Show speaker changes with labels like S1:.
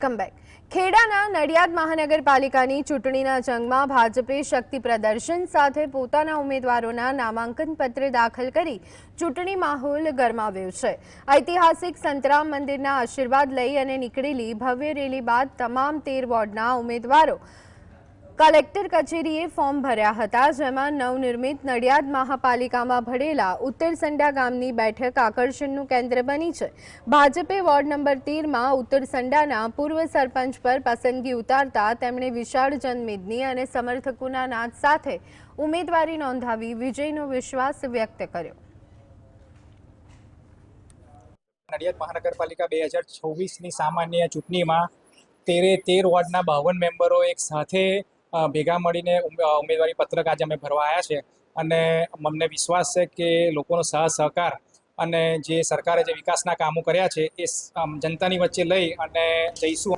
S1: Comeback ખેડાના Nadiad મહાનગરપાલિકાની ચૂંટણીના જંગમાં ભાજપે શક્તિ પ્રદર્શન સાથે પોતાના ઉમેદવારોના નામાંકન પત્ર દાખલ કરી ચૂંટણી માહોલ ગરમાવ્યો છે। ઐતિહાસિક સંતરામ મંદિરના આશીર્વાદ લઈ અને નીકળેલી ભવ્ય રેલી બાદ તમામ 13 વોર્ડના ઉમેદવારો કલેક્ટર કચેરીએ ફોર્મ ભર્યા હતા, જેમાં નવનિર્મિત નડિયાદ મહાપાલિકામાં ભળેલા ઉત્તરસંડા ગામની બેઠક આકર્ષણનું કેન્દ્ર બની છે। ભાજપે વોર્ડ નંબર 13માં ઉત્તરસંડાના પૂર્વ સરપંચ પર પસંદગી ઉતારતા તેમણે વિશાળ જનમેદની અને સમર્થકોના નાદ સાથે ઉમેદવારી નોંધાવી વિજયનો વિશ્વાસ વ્યક્ત કર્યો।
S2: નડિયાદ મહાનગરપાલિકા 2024ની સામાન્ય ચૂંટણીમાં 13 વોર્ડના 52 મેમ્બરો એક સાથે ભેગા મળીને ઉમેદવારી પત્રક આજે અમે ભરવા આવ્યા છે અને અમને વિશ્વાસ છે કે લોકોનો સહકાર અને જે સરકારે જે વિકાસના કામો કર્યા છે એ જનતાની વચ્ચે લઈ અને જઈશું।